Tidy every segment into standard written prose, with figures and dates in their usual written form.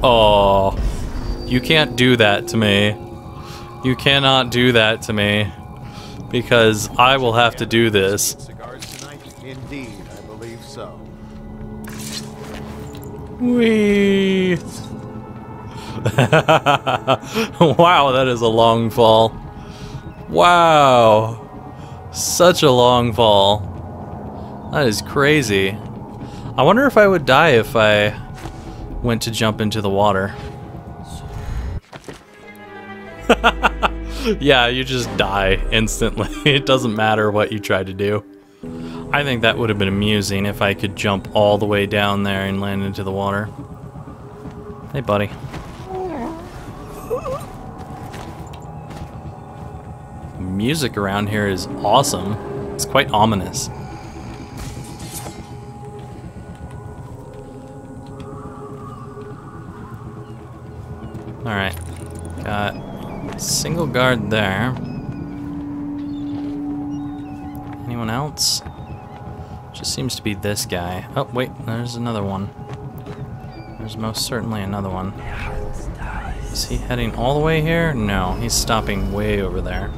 Oh, you can't do that to me. You cannot do that to me. Because I will have to do this. Cigars tonight? Indeed, I believe so. Whee! Wow, that is a long fall. Wow. Such a long fall. That is crazy. I wonder if I would die if I went to jump into the water. Yeah, you just die instantly. It doesn't matter what you try to do. I think that would have been amusing if I could jump all the way down there and land into the water. Hey, buddy. Music around here is awesome. It's quite ominous. Alright. Got a single guard there. Anyone else? Just seems to be this guy. Oh, wait, there's another one. There's most certainly another one. Is he heading all the way here? No, he's stopping way over there.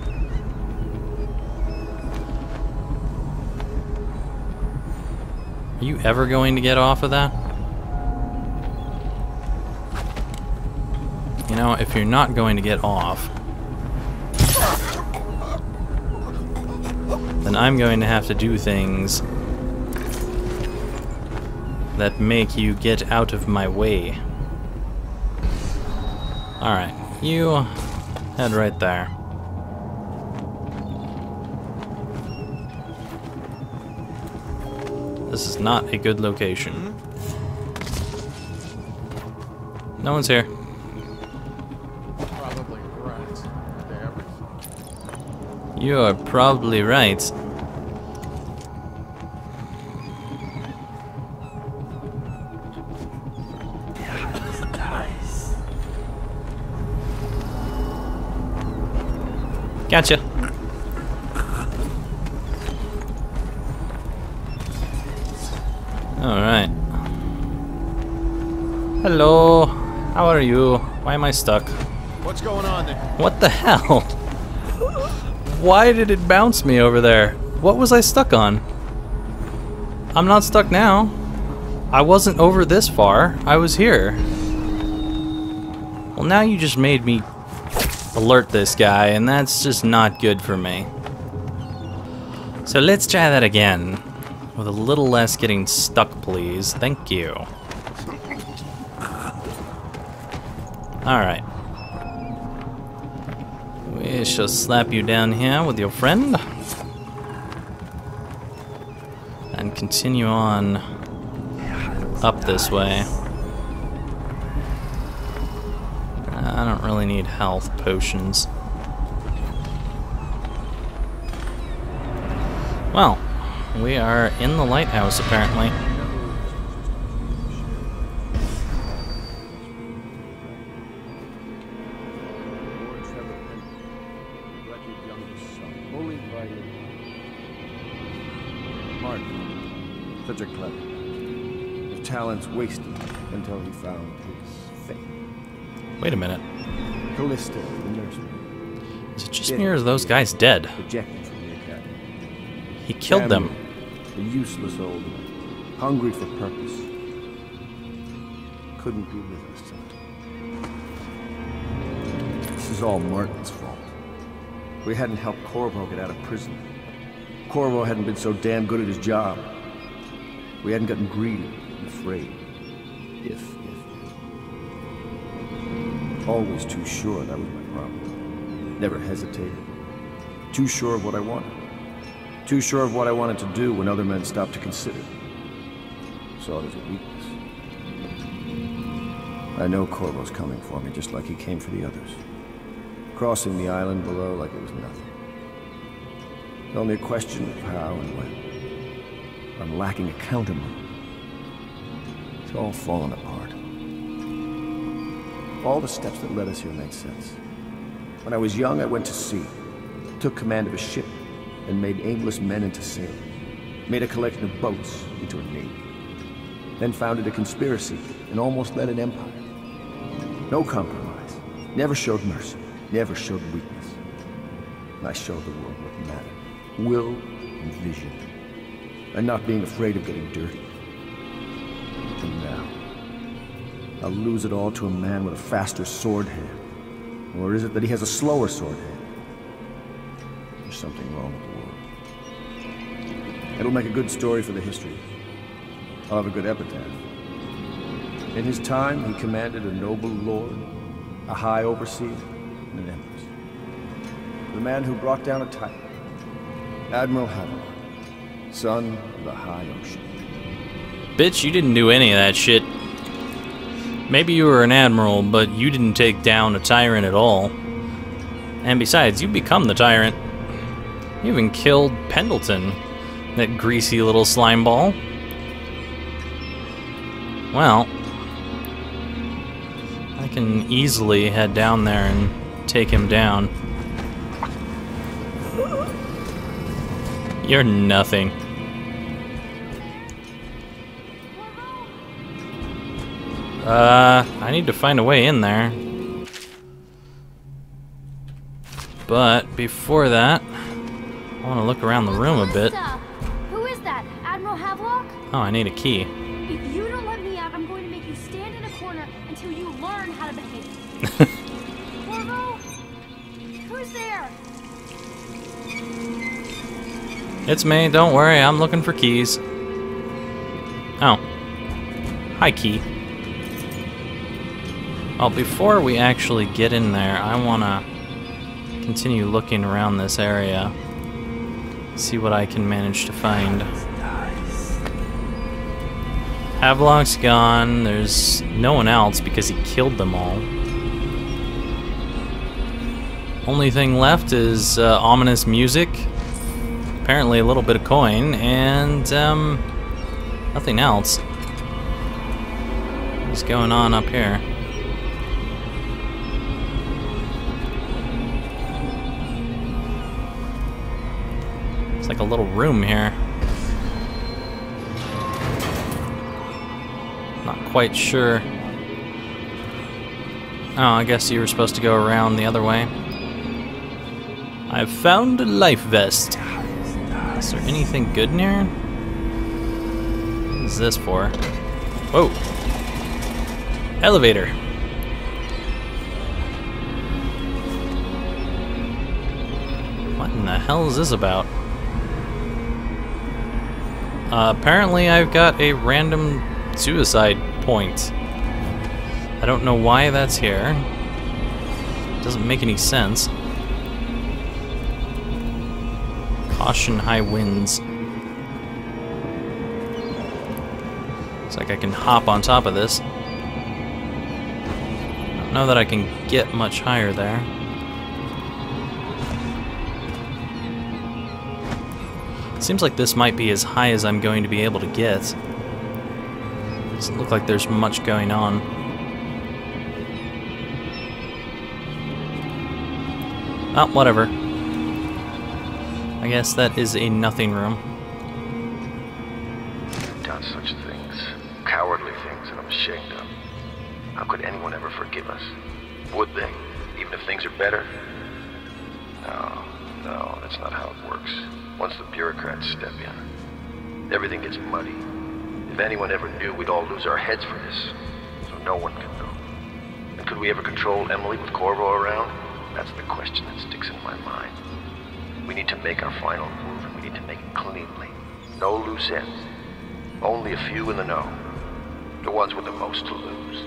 Are you ever going to get off of that? You know, if you're not going to get off, then I'm going to have to do things that make you get out of my way. Alright, you head right there. This is not a good location. No one's here. Probably right. You are probably right. Gotcha. Alright. Hello. How are you? Why am I stuck? What's going on there? What the hell? Why did it bounce me over there? What was I stuck on? I'm not stuck now. I wasn't over this far. I was here. Well, now you just made me alert this guy, and that's just not good for me. So let's try that again. With a little less getting stuck, please. Thank you. Alright. We shall slap you down here with your friend. And continue on up this way. I don't really need health potions. Well, we are in the lighthouse apparently. Martin, such a clever. His talents wasted until he found his fate. Wait a minute. Callista, the nursery. Is it just me or are those guys dead? Rejected from the academy. He killed them. A useless old man, hungry for purpose. Couldn't be with us tonight. This is all Martin's fault. We hadn't helped Corvo get out of prison. Corvo hadn't been so damn good at his job. We hadn't gotten greedy and afraid. Always too sure, that was my problem. Never hesitated. Too sure of what I wanted. Too sure of what I wanted to do when other men stopped to consider. Saw it as a weakness. I know Corvo's coming for me, just like he came for the others. Crossing the island below like it was nothing. It's only a question of how and when. I'm lacking a countermove. It's all fallen apart. All the steps that led us here made sense. When I was young, I went to sea, took command of a ship, and made aimless men into sailors. Made a collection of boats into a navy. Then founded a conspiracy and almost led an empire. No compromise. Never showed mercy. Never showed weakness. I showed the world what mattered. Will and vision. And not being afraid of getting dirty. And now, I'll lose it all to a man with a faster sword hand. Or is it that he has a slower sword hand? There's something wrong with the world. It'll make a good story for the history. I'll have a good epitaph. In his time, he commanded a noble lord, a high overseer, and an empress. The man who brought down a titan, Admiral Havelock, son of the high ocean. Bitch, you didn't do any of that shit. Maybe you were an admiral, but you didn't take down a tyrant at all. And besides, you become the tyrant. You even killed Pendleton, that greasy little slime ball. Well, I can easily head down there and take him down. You're nothing. I need to find a way in there. But before that, I want to look around the room a bit. Who is that? Admiral Havelock? Oh, I need a key. If you don't let me out, I'm going to make you stand in a corner until you learn how to behave. Corvo? Who's there? It's me, don't worry, I'm looking for keys. Oh. Hi, key. Well, before we actually get in there, I want to continue looking around this area. See what I can manage to find. Havelock's gone. There's no one else because he killed them all. Only thing left is ominous music. Apparently a little bit of coin, and nothing else. What's going on up here? It's like a little room here. Not quite sure. Oh, I guess you were supposed to go around the other way. I've found a life vest. Is there anything good in here? What is this for? Whoa. Elevator. What in the hell is this about? Apparently I've got a random suicide point. I don't know why that's here. Doesn't make any sense. Caution high winds. Looks like I can hop on top of this. I don't know that I can get much higher there. Seems like this might be as high as I'm going to be able to get. Doesn't look like there's much going on. Oh, whatever. I guess that is a nothing room. I've done such things. Cowardly things that I'm ashamed of. How could anyone ever forgive us? Would they? Even if things are better? No, that's not how it works. Once the bureaucrats step in, everything gets muddy. If anyone ever knew, we'd all lose our heads for this. So no one can know. And could we ever control Emily with Corvo around? That's the question that sticks in my mind. We need to make our final move, and we need to make it cleanly. No loose ends. Only a few in the know. The ones with the most to lose.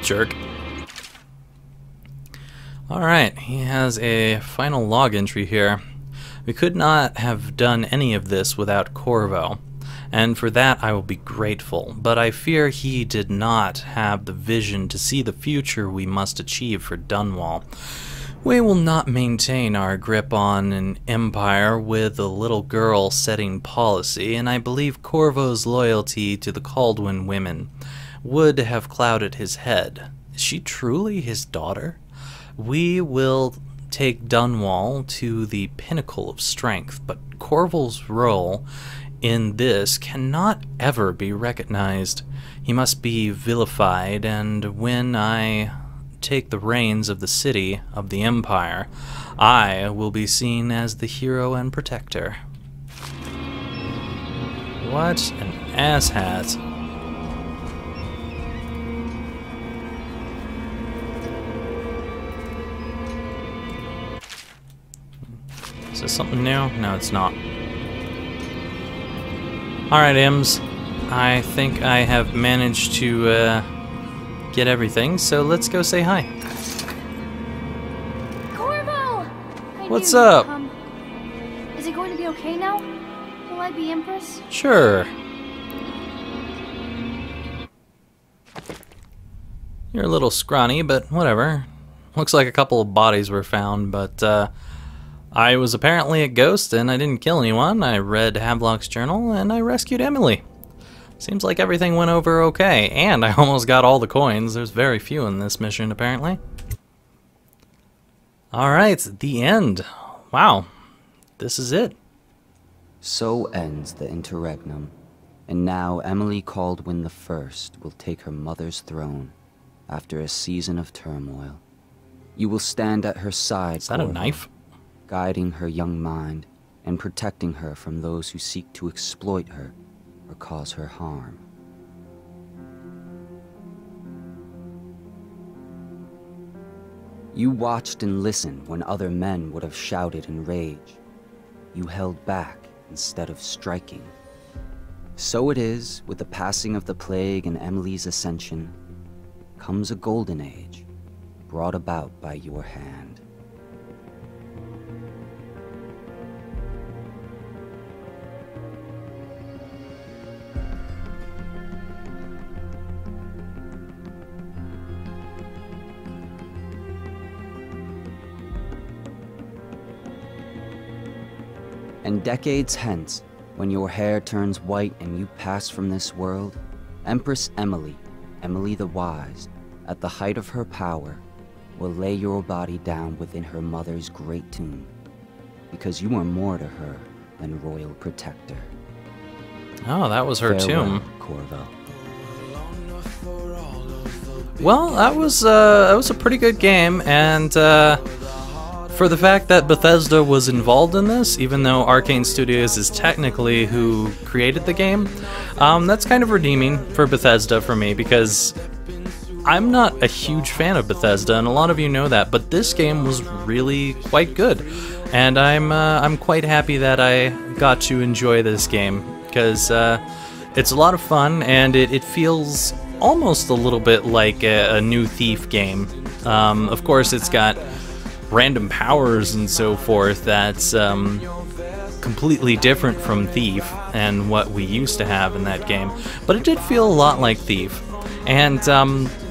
Jerk. Alright, he has a final log entry here. We could not have done any of this without Corvo, and for that I will be grateful, but I fear he did not have the vision to see the future we must achieve for Dunwall. We will not maintain our grip on an empire with a little girl setting policy, and I believe Corvo's loyalty to the Caldwin women would have clouded his head. Is she truly his daughter? We will take Dunwall to the pinnacle of strength, but Corvo's role in this cannot ever be recognized. He must be vilified, and when I take the reins of the city, of the Empire, I will be seen as the hero and protector. What an asshat. Is this something new? No, it's not. Alright, Ems. I think I have managed to get everything, so let's go say hi. Corvo! What's up? Is it going to be okay now? Will I be Empress? Sure. You're a little scrawny, but whatever. Looks like a couple of bodies were found, but I was apparently a ghost and I didn't kill anyone. I read Havelock's journal and I rescued Emily. Seems like everything went over okay, and I almost got all the coins. There's very few in this mission, apparently. Alright, the end. Wow. This is it. So ends the interregnum, and now Emily Caldwin the First will take her mother's throne after a season of turmoil. You will stand at her side, Is that a Corvo, knife? guiding her young mind and protecting her from those who seek to exploit her or cause her harm. You watched and listened when other men would have shouted in rage. You held back instead of striking. So it is with the passing of the plague and Emily's ascension, comes a golden age brought about by your hand. And decades hence, when your hair turns white and you pass from this world, Empress Emily, Emily the Wise, at the height of her power, will lay your body down within her mother's great tomb, because you are more to her than royal protector. Oh, that was her Farewell, tomb. Corvo. Well, that was a pretty good game, and for the fact that Bethesda was involved in this, even though Arcane Studios is technically who created the game, that's kind of redeeming for Bethesda for me, because I'm not a huge fan of Bethesda, and a lot of you know that, but this game was really quite good, and I'm quite happy that I got to enjoy this game, because it's a lot of fun, and it feels almost a little bit like a new Thief game. Of course, it's got random powers and so forth that's completely different from Thief and what we used to have in that game, but it did feel a lot like Thief. And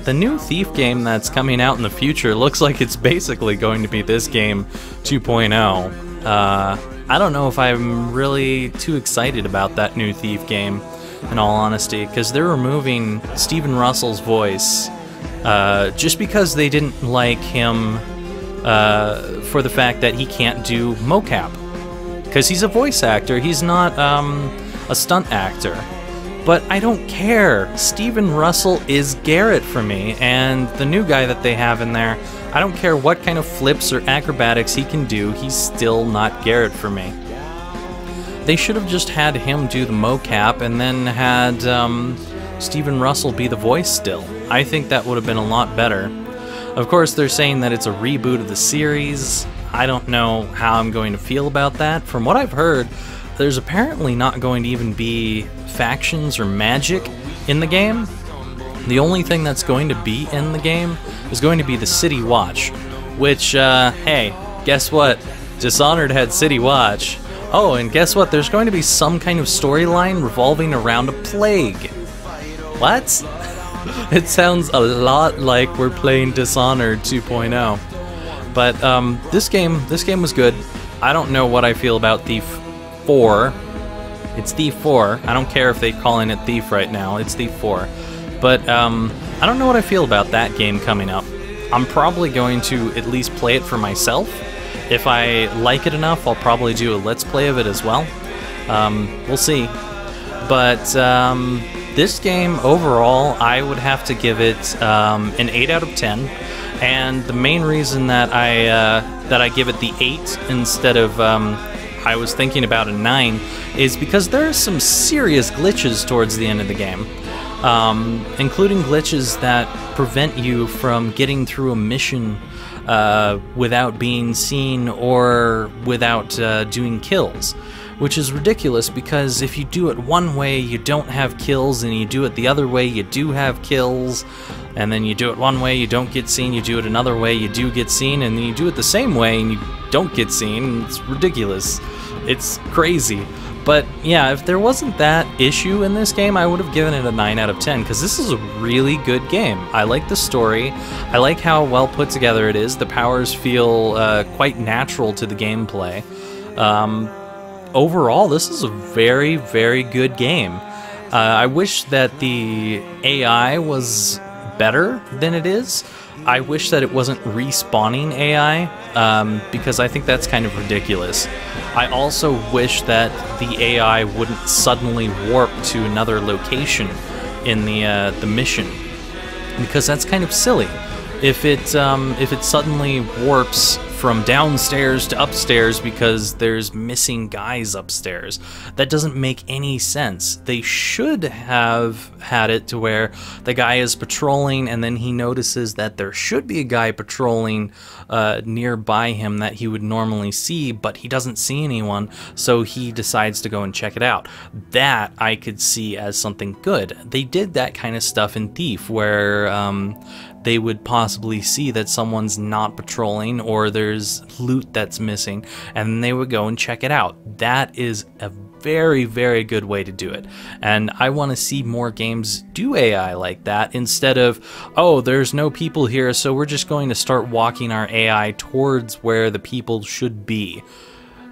the new Thief game that's coming out in the future looks like it's basically going to be this game 2.0. I don't know if I'm really too excited about that new Thief game, in all honesty, because they're removing Stephen Russell's voice just because they didn't like him for the fact that he can't do mocap, because he's a voice actor, he's not a stunt actor. But I don't care. Stephen Russell is Garrett for me, and the new guy that they have in there, I don't care what kind of flips or acrobatics he can do, he's still not Garrett for me. They should have just had him do the mocap and then had Stephen Russell be the voice still. I think that would have been a lot better. Of course, they're saying that it's a reboot of the series. I don't know how I'm going to feel about that. From what I've heard, there's apparently not going to even be factions or magic in the game. The only thing that's going to be in the game is going to be the City Watch, which, hey, guess what? Dishonored had City Watch. Oh, and guess what? There's going to be some kind of storyline revolving around a plague. What? It sounds a lot like we're playing Dishonored 2.0. But this game was good. I don't know what I feel about Thief 4. It's Thief 4. I don't care if they're calling it Thief right now. It's Thief 4. But I don't know what I feel about that game coming up. I'm probably going to at least play it for myself. If I like it enough, I'll probably do a Let's Play of it as well. We'll see. But this game overall, I would have to give it an 8 out of 10. And the main reason that I give it the 8 instead of I was thinking about a 9 is because there are some serious glitches towards the end of the game, including glitches that prevent you from getting through a mission without being seen or without doing kills, which is ridiculous because if you do it one way you don't have kills, and you do it the other way you do have kills, and then you do it one way you don't get seen, you do it another way you do get seen, and then you do it the same way and you don't get seen. It's ridiculous. It's crazy. But yeah, if there wasn't that issue in this game, I would have given it a 9 out of 10, because this is a really good game. I like the story. I like how well put together it is. The powers feel quite natural to the gameplay. Overall, this is a very, very good game. I wish that the AI was better than it is. I wish that it wasn't respawning AI, because I think that's kind of ridiculous. I also wish that the AI wouldn't suddenly warp to another location in the mission, because that's kind of silly. If it suddenly warps from downstairs to upstairs because there's missing guys upstairs, that doesn't make any sense. They should have had it to where the guy is patrolling and then he notices that there should be a guy patrolling nearby him that he would normally see, but he doesn't see anyone, so he decides to go and check it out. That I could see as something good. They did that kind of stuff in Thief, where they would possibly see that someone's not patrolling or there's loot that's missing, and they would go and check it out. That is a very, very good way to do it. And I want to see more games do AI like that, instead of, oh, there's no people here, so we're just going to start walking our AI towards where the people should be.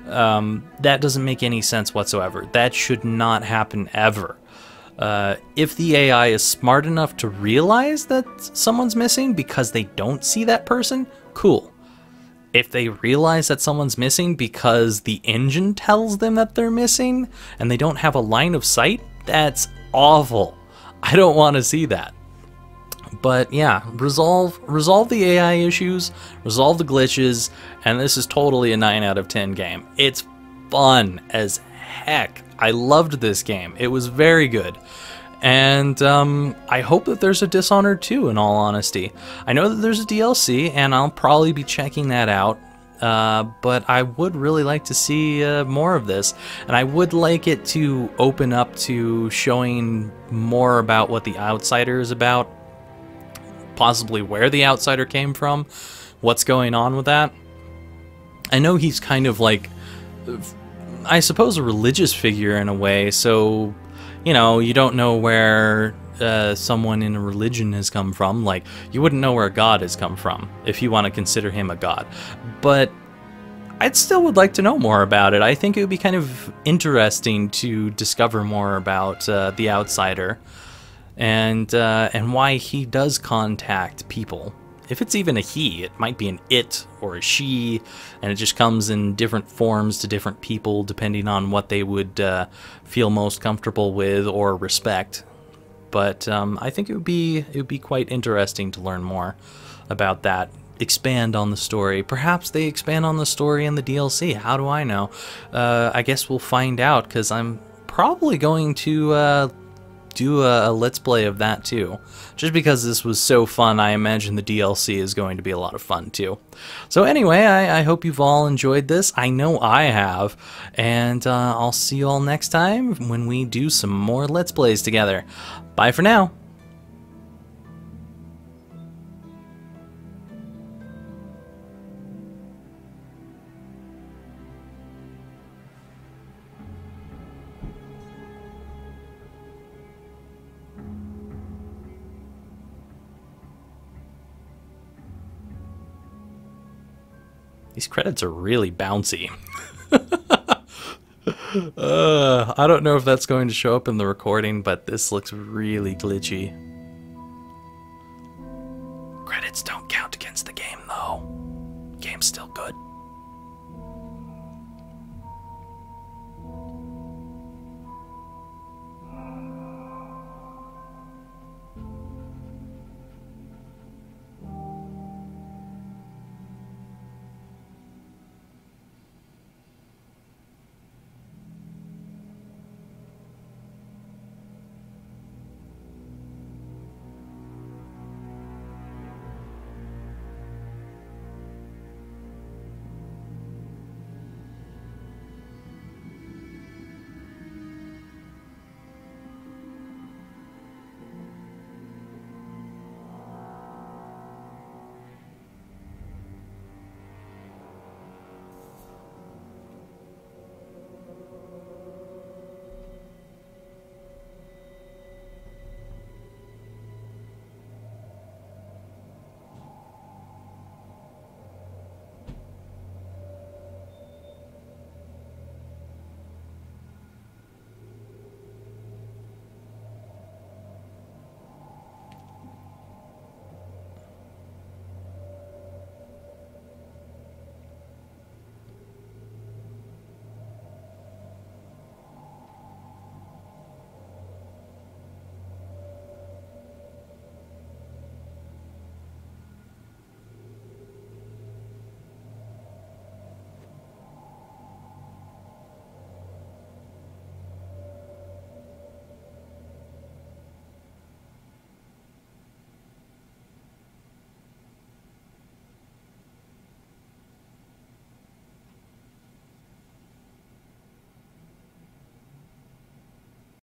That doesn't make any sense whatsoever. That should not happen ever. If the AI is smart enough to realize that someone's missing because they don't see that person, cool. If they realize that someone's missing because the engine tells them that they're missing and they don't have a line of sight, that's awful. I don't want to see that. But yeah, resolve the AI issues, resolve the glitches, and this is totally a 9 out of 10 game. It's fun as heck. I loved this game. It was very good. And I hope that there's a Dishonored 2, in all honesty. I know that there's a DLC, and I'll probably be checking that out. But I would really like to see more of this. And I would like it to open up to showing more about what the Outsider is about. Possibly where the Outsider came from. What's going on with that. I know he's kind of like, I suppose, a religious figure in a way, so, you know, you don't know where someone in a religion has come from. Like, you wouldn't know where God has come from if you want to consider him a god. But I'd still would like to know more about it. I think it would be kind of interesting to discover more about the Outsider and why he does contact people. If it's even a he, it might be an it or a she, and it just comes in different forms to different people depending on what they would feel most comfortable with or respect. But I think it would be quite interesting to learn more about that. Expand on the story. Perhaps they expand on the story in the DLC. How do I know? I guess we'll find out, because I'm probably going to do a Let's Play of that too. Just because this was so fun, I imagine the DLC is going to be a lot of fun too. So anyway, I hope you've all enjoyed this. I know I have. And I'll see you all next time when we do some more Let's Plays together. Bye for now. These credits are really bouncy. I don't know if that's going to show up in the recording, but this looks really glitchy.